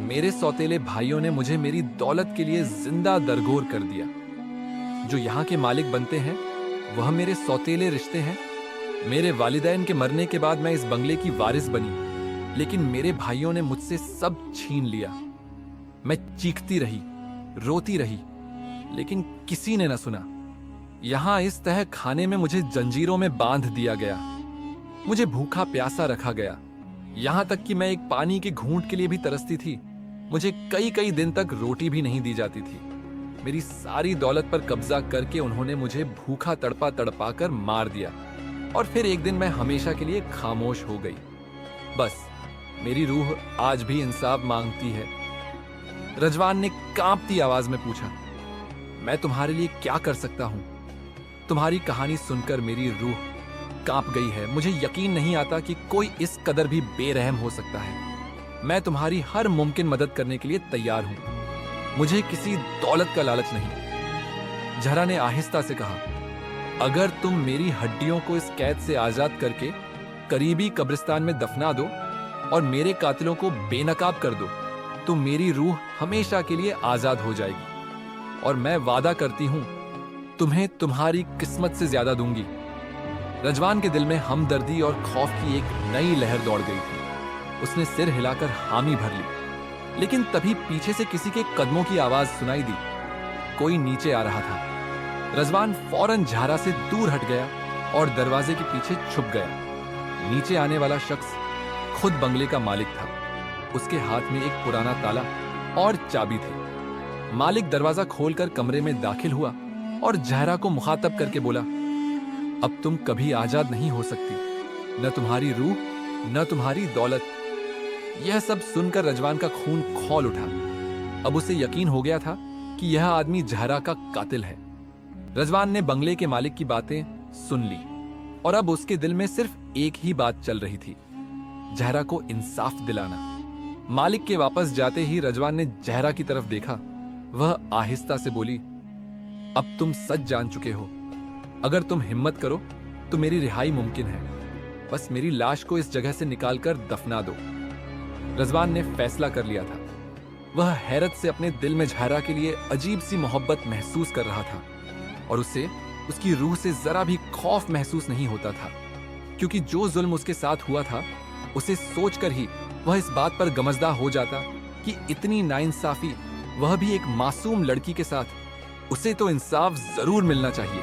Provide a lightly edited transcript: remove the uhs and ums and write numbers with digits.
मेरे सौतेले भाइयों ने मुझे मेरी दौलत के लिए जिंदा दरगोर कर दिया। जो यहाँ के मालिक बनते हैं वह मेरे सौतेले रिश्ते हैं। मेरे वालिदैन के मरने के बाद मैं इस बंगले की वारिस बनी, लेकिन मेरे भाइयों ने मुझसे सब छीन लिया। मैं चीखती रही, रोती रही, लेकिन किसी ने न सुना। यहां इस तह खाने में मुझे जंजीरों में बांध दिया गया। मुझे भूखा प्यासा रखा गया, यहां तक कि मैं एक पानी के घूंट के लिए भी तरसती थी। मुझे कई कई दिन तक रोटी भी नहीं दी जाती थी। मेरी सारी दौलत पर कब्जा करके उन्होंने मुझे भूखा तड़पा तड़पा कर मार दिया, और फिर एक दिन मैं हमेशा के लिए खामोश हो गई। बस मेरी रूह आज भी इंसाफ मांगती है। रजवान ने कांपती आवाज में पूछा, मैं तुम्हारे लिए क्या कर सकता हूं? तुम्हारी कहानी सुनकर मेरी रूह कांप गई है। मुझे यकीन नहीं आता कि कोई इस कदर भी बेरहम हो सकता है। मैं तुम्हारी हर मुमकिन मदद करने के लिए तैयार हूं। मुझे किसी दौलत का लालच नहीं। जहरा ने आहिस्ता से कहा, अगर तुम मेरी हड्डियों को इस कैद से आजाद करके करीबी कब्रिस्तान में दफना दो और मेरे कातिलों को बेनकाब कर दो, तो मेरी रूह हमेशा के लिए आजाद हो जाएगी। और मैं वादा करती हूं, तुम्हें तुम्हारी किस्मत से ज्यादा दूंगी। रजवान के दिल में हमदर्दी और खौफ की एक नई लहर दौड़ गई थी। उसने सिर हिलाकर हामी भर ली, लेकिन तभी पीछे से किसी के कदमों की आवाज सुनाई दी। कोई नीचे आ रहा था। रजवान फौरन झारा से दूर हट गया और दरवाजे के पीछे छुप गया। नीचे आने वाला शख्स खुद बंगले का मालिक था। उसके हाथ में एक पुराना ताला और चाबी थी। मालिक दरवाजा खोलकर कमरे में दाखिल हुआ और जहरा को मुखातब करके बोला, अब तुम कभी आजाद नहीं हो सकती, न तुम्हारी रूह न तुम्हारी दौलत। यह सब सुनकर रजवान का खून खौल उठा। अब उसे यकीन हो गया था कि यह आदमी जहरा का कातिल है। रजवान ने बंगले के मालिक की बातें सुन ली और अब उसके दिल में सिर्फ एक ही बात चल रही थी, जहरा को इंसाफ दिलाना। मालिक के वापस जाते ही रजवान ने जहरा की तरफ देखा। वह आहिस्ता से बोली, अब तुम सच जान चुके हो। अगर तुम हिम्मत करो तो मेरी रिहाई मुमकिन है। बस मेरी लाश को इस जगह से निकालकर दफना दो। रजवान ने फैसला कर लिया था। वह हैरत से अपने दिल में जहरा के लिए अजीब सी मोहब्बत महसूस कर रहा था, और उससे उसकी रूह से जरा भी खौफ महसूस नहीं होता था, क्योंकि जो जुल्म उसके साथ हुआ था उसे सोचकर ही वह इस बात पर गमजदा हो जाता कि इतनी नाइंसाफी, वह भी एक मासूम लड़की के साथ। उसे तो इंसाफ जरूर मिलना चाहिए।